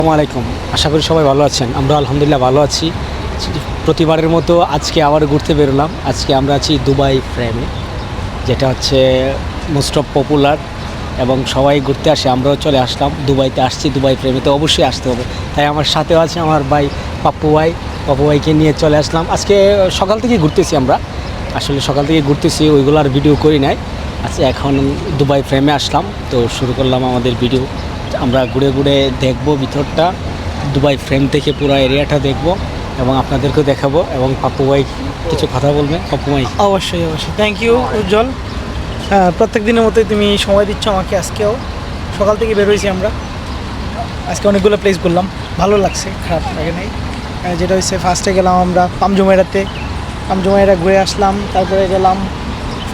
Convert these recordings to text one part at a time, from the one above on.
আসসালামু আলাইকুম। আশা করি সবাই ভালো আছেন। আমরা আলহামদুলিল্লাহ ভালো আছি। প্রতিবারের মতো আজকে আবার ঘুরতে বেরোলাম। আজকে আমরা আছি দুবাই ফ্রেমে, যেটা হচ্ছে মোস্ট অফ পপুলার এবং সবাই ঘুরতে আসে। আমরাও চলে আসলাম, দুবাইতে আসছি। দুবাই ফ্রেমে তো অবশ্যই আসতে হবে, তাই আমার সাথেও আছে আমার ভাই পাপ্পু ভাইকে নিয়ে চলে আসলাম। আজকে সকাল থেকে ঘুরতেছি আমরা, আসলে সকাল থেকে ঘুরতেছি, ওইগুলো আর ভিডিও করি নাই। আচ্ছা, এখন দুবাই ফ্রেমে আসলাম, তো শুরু করলাম আমাদের ভিডিও। আমরা ঘুরে ঘুরে দেখব ভিতরটা, দুবাই ফ্রেম থেকে পুরো এরিয়াটা দেখব এবং আপনাদেরকেও দেখাবো। এবং পাপ্পু ভাই কিছু কথা বলবেন। পাপ্পু ভাই। অবশ্যই থ্যাংক ইউ উজ্জ্বল। প্রত্যেক দিনের মতোই তুমি সময় দিচ্ছ আমাকে। আজকেও সকাল থেকে বের হয়েছি আমরা, আজকে অনেকগুলো প্লেস ঘুরলাম, ভালো লাগছে, খারাপ লাগে নাই। যেটা হচ্ছে ফার্স্টে গেলাম আমরা পামজুমাইরাতে, পামজুমাইরা ঘুরে আসলাম। তারপরে গেলাম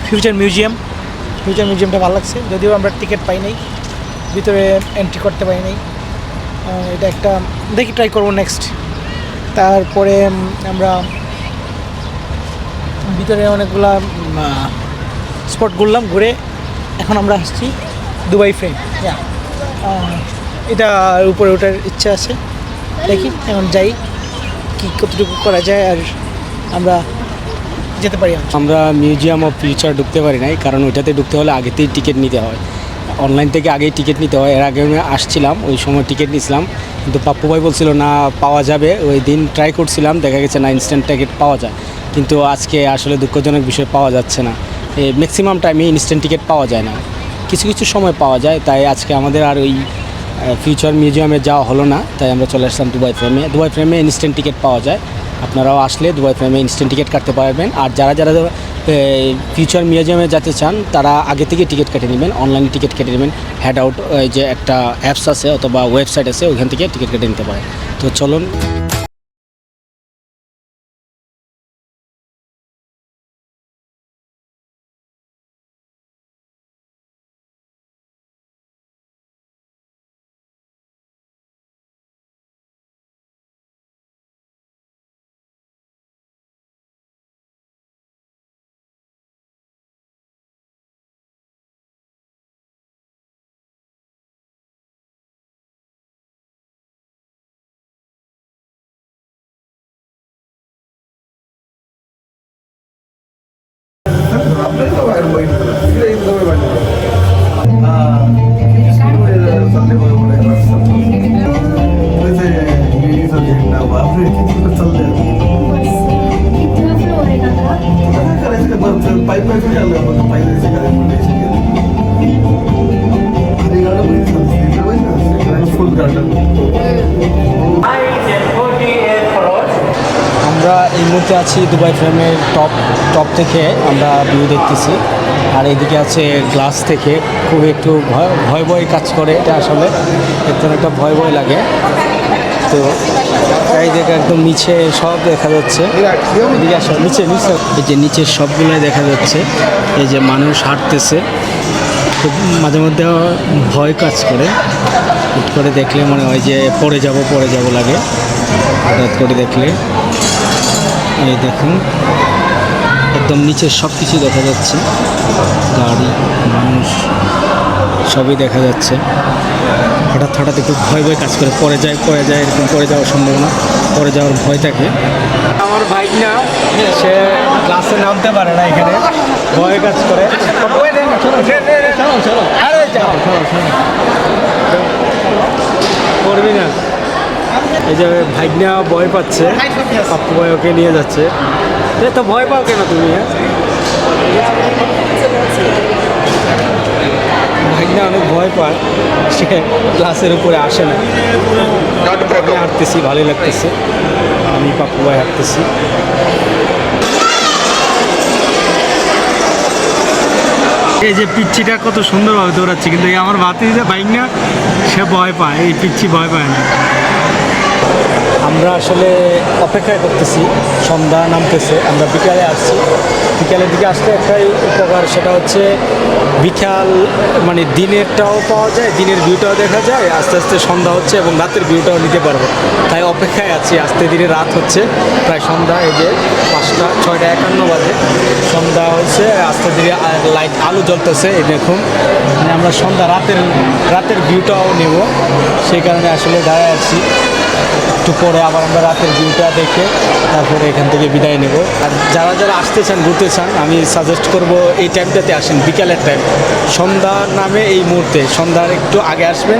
ফিউচার মিউজিয়ামটা ভালো লাগছে, যদিও আমরা টিকিট পাই নাই, ভিতরে এন্ট্রি করতে পারি নাই। এটা একটা দেখি, ট্রাই করবো নেক্সট। তারপরে আমরা ভিতরে অনেকগুলা স্পট ঘুরলাম, ঘুরে এখন আমরা আসছি দুবাই ফ্রেম। এটা উপরে ওঠার ইচ্ছা আছে, দেখি এখন যাই কি কতটুকু করা যায়, আর আমরা যেতে পারি। আমরা মিউজিয়াম অফ ফিউচার ঢুকতে পারি নাই, কারণ ওইটাতে ঢুকতে হলে আগেতেই টিকিট নিতে হয়, অনলাইন থেকে আগেই টিকিট নিতে হয়। এর আগে আমি আসছিলাম, ওই সময় টিকিট নিয়েছিলাম, কিন্তু পাপ্পু ভাই বলছিল না পাওয়া যাবে। ওই দিন ট্রাই করছিলাম, দেখা গেছে না ইনস্ট্যান্ট টিকিট পাওয়া যায়, কিন্তু আজকে আসলে দুঃখজনক বিষয় পাওয়া যাচ্ছে না। ম্যাক্সিমাম টাইমে ইনস্ট্যান্ট টিকিট পাওয়া যায় না, কিছু কিছু সময় পাওয়া যায়। তাই আজকে আমাদের আর ওই ফিউচার মিউজিয়ামে যাওয়া হলো না, তাই আমরা চলে আসলাম দুবাই ফ্রেমে ইনস্ট্যান্ট টিকিট পাওয়া যায়। আপনারাও আসলে দুবাই ফ্রেমে ইনস্ট্যান্ট টিকিট কাটতে পারবেন। আর যারা যারা ফিউচার মিউজিয়ামে যেতে চান তারা আগে থেকে টিকিট কেটে নেবেন, অনলাইনে টিকিট কেটে নেবেন। হেড আউট যে একটা অ্যাপস আছে অথবা ওয়েবসাইট আছে, ওইখান থেকে টিকিট কেটে নিতে পারেন। তো চলুন। আমরা এই মুহূর্তে আছি দুবাই ফ্রেমের টপ থেকে আমরা ভিউ দেখতেছি। আর এদিকে আছে গ্লাস থেকে, খুব একটু ভয় কাজ করে। এটা আসলে একদম একটা ভয় লাগে। তো এই জায়গা একদম নিচে সব দেখা যাচ্ছে, এদিকে আসো, নিচে এই যে নিচের সবগুলোই দেখা যাচ্ছে। এই যে মানুষ হাঁটতেছে, খুব মাঝে মধ্যে ভয় কাজ করে। হুট করে দেখলে মনে হয় যে পড়ে যাব লাগে, হঠাৎ করে দেখলে। এই দেখুন, একদম নিচের সব কিছু দেখা যাচ্ছে, গাড়ি, মানুষ সবই দেখা যাচ্ছে। হঠাৎ একটু ভয় কাজ করে, পড়ে যায় এরকম পড়ে যাওয়ার সম্ভাবনা, পড়ে যাওয়ার ভয় থাকে। আমার বাইক না, সে ক্লাসে নামতে পারে না, এখানে ভয় কাজ করে। করবি না। এই যে ভাইগনা ভয় পাচ্ছে, পাপ্পু ভাই ওকে নিয়ে যাচ্ছে। তো ভয় পাও কেন তুমি? ভাইগনা অনেক ভয় পায়, সে ক্লাসের উপরে আসে না। আমি হাঁটতেছি, ভালোই লাগতেছে, আমি পাপ্পু ভাই হাঁটতেছি। এই যে পিচ্ছিটা কত সুন্দরভাবে দৌড়াচ্ছে, কিন্তু আমার ভাতিজা বাইক না, সে ভয় পায়, এই পিচ্ছি ভয় পায় না। আমরা আসলে অপেক্ষা করতেছি, সন্ধ্যা নামতেছে, আমরা বিকালে আসছি। বিকালের দিকে আসলে একটাই উপকার, সেটা হচ্ছে বিকাল মানে দিনেরটাও পাওয়া যায়, দিনের ভিউটাও দেখা যায়, আস্তে আস্তে সন্ধ্যা হচ্ছে এবং রাতের ভিউটাও নিতে পারবো। তাই অপেক্ষায় আছি, আস্তে ধীরে রাত হচ্ছে, প্রায় সন্ধ্যা, এই যে 6:51 বাজে সন্ধ্যা হচ্ছে, আস্তে ধীরে লাইট আলো জ্বলতেছে, এই দেখুন। মানে আমরা সন্ধ্যা রাতের ভিউটাও নেব, সেই কারণে আসলে দাঁড়ায় আছি। একটু পরে আবার আমরা রাতের ভিউটা দেখে তারপরে এখান থেকে বিদায় নেব। আর যারা যারা আসতে চান, ঘুরতে চান, আমি সাজেস্ট করব এই টাইমটাতে আসেন, বিকালের টাইম। সন্ধ্যার নামে এই মুহূর্তে, সন্ধ্যার একটু আগে আসবেন,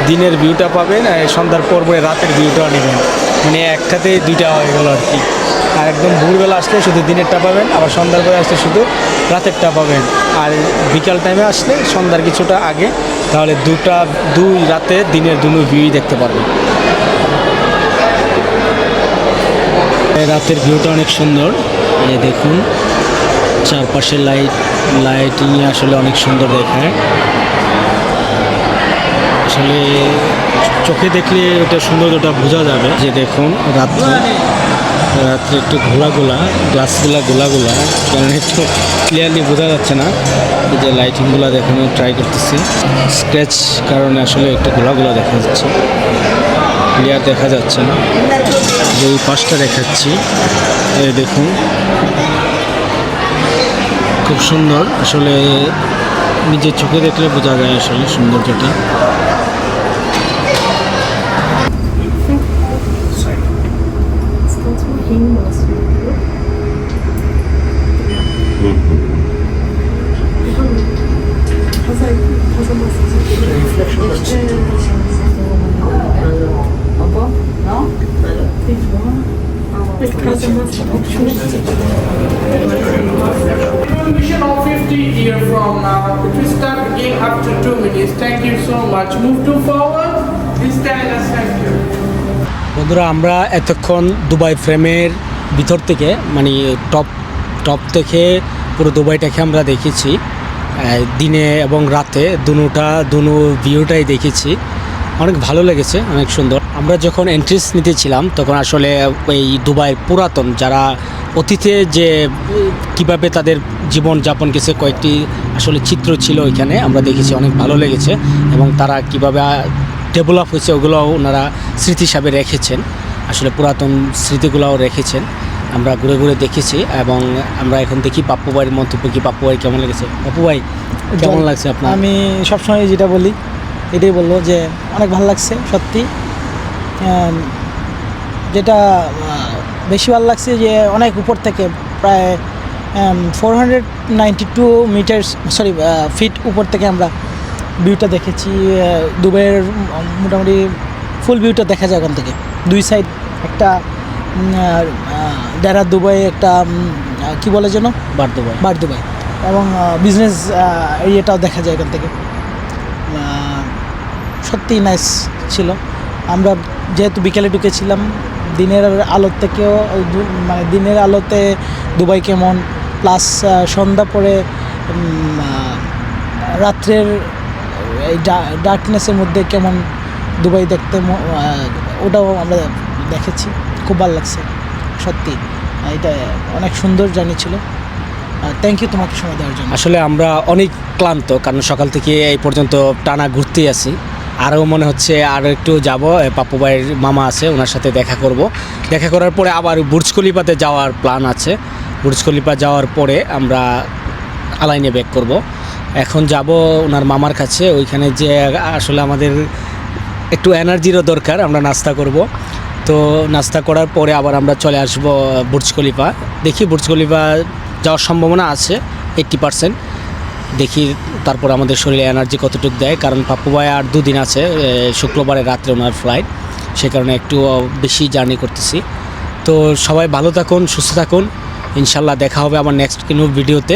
দিনের ভিউটা পাবেন, আর সন্ধ্যার পর পরে রাতের ভিউটাও নেবেন, মানে একটাতে দুইটা হয়ে গেল আর কি। আর একদম ভোরবেলা আসলে শুধু দিনেরটা পাবেন, আবার সন্ধ্যার পরে আসলে শুধু রাতেরটা পাবেন। আর বিকাল টাইমে আসলে সন্ধ্যার কিছুটা আগে, তাহলে দুই রাতে দিনের দুটো ভিউই দেখতে পারবেন। রাতের ভিউটা অনেক সুন্দর, এই দেখুন চারপাশে লাইটিং আসলে অনেক সুন্দর দেখায়। আসলে চোখে দেখলে ওটা সৌন্দর্যটা বোঝা যাবে। যে দেখুন রাত্রে একটু গ্লাসগুলা গোলাগুলা, কারণ একটু ক্লিয়ারলি বোঝা যাচ্ছে না। এই যে লাইটিংগুলো দেখানো ট্রাই করতেছি, স্ক্র্যাচ কারণে আসলে একটু গোলাগুলা দেখা যাচ্ছে, ক্লিয়ার দেখা যাচ্ছে না। যে এই পাশটা দেখাচ্ছি, এই দেখুন খুব সুন্দর। আসলে নিজের চোখে দেখলে বোঝা যায় আসলে সৌন্দর্যটা। Mission of 50 year from now. It will start again after 2 minutes. Thank you so much. Move to forward. This time, thank you. বন্ধুরা, আমরা এতক্ষণ দুবাই ফ্রেমের ভিতর থেকে মানে টপ থেকে পুরো দুবাইটাকে আমরা দেখেছি, দিনে এবং রাতে দুনো ভিউটাই দেখেছি। অনেক ভালো লেগেছে, অনেক সুন্দর। আমরা যখন এন্ট্রিস নিতেছিলাম তখন আসলে ওই দুবাইয়ের পুরাতন যারা অতীতে যে কিভাবে তাদের জীবনযাপন গেছে কয়েকটি আসলে চিত্র ছিল ওইখানে আমরা দেখেছি, অনেক ভালো লেগেছে। এবং তারা কিভাবে ডেভেলপ হয়েছে ওগুলো ওনারা স্মৃতি হিসাবে রেখেছেন, আসলে পুরাতন স্মৃতিগুলোও রেখেছেন। আমরা ঘুরে ঘুরে দেখেছি এবং আমরা এখন দেখি পাপ্পু ভাইয়ের মন্তব্য কি। পাপ্পু ভাই কেমন লেগেছে? পাপ্পু ভাই কেমন লাগছে আপনার? আমি সবসময় যেটা বলি এটাই বলবো যে অনেক ভালো লাগছে সত্যি। যেটা বেশি ভালো লাগছে যে অনেক উপর থেকে প্রায় 492 মিটার্স ফিট উপর থেকে আমরা ভিউটা দেখেছি। দুবাইয়ের মোটামুটি ফুল ভিউটা দেখা যায় ওখান থেকে। দুই সাইড একটা ডেরা দুবাই, একটা কি বলে যেন বার দুবাই এবং বিজনেস এরিয়াটাও দেখা যায় এখান থেকে। সত্যি নাইস ছিল। আমরা যেহেতু বিকেলে ঢুকেছিলাম, দিনের আলোর থেকেও মানে দিনের আলোতে দুবাই কেমন, প্লাস সন্ধ্যা পরে রাত্রের এই ডার্কনেসের মধ্যে কেমন দুবাই দেখতে, ওটাও আমরা দেখেছি। খুব ভালো লাগছে সত্যি, এটা অনেক সুন্দর জার্নি ছিল। থ্যাংক ইউ তোমাকে সময় দেওয়ার জন্য। আসলে আমরা অনেক ক্লান্ত, কারণ সকাল থেকে এই পর্যন্ত টানা ঘুরতেই আছি। আরও মনে হচ্ছে আরও একটু যাব, পাপ্পু ভাইয়ের মামা আছে ওনার সাথে দেখা করব। দেখা করার পরে আবার বুর্জ খলিফাতে যাওয়ার প্ল্যান আছে। বুর্জ খলিফা যাওয়ার পরে আমরা আলাইনে ব্যাক করব। এখন যাব ওনার মামার কাছে, ওইখানে যে আসলে আমাদের একটু এনার্জিরও দরকার, আমরা নাস্তা করব। তো নাস্তা করার পরে আবার আমরা চলে আসব বুর্জ খলিফা। দেখি বুর্জ খলিফা যাওয়ার সম্ভাবনা আছে 80%। দেখি তারপর আমাদের শরীরে এনার্জি কতটুকু দেয়, কারণ পাপ্পু ভাই আর 2 দিন আছে, শুক্রবারে রাত্রে ওনার ফ্লাইট, সে কারণে একটু বেশি জার্নি করতেছি। তো সবাই ভালো থাকুন, সুস্থ থাকুন, ইনশাল্লাহ দেখা হবে আমার নেক্সট কোনো ভিডিওতে।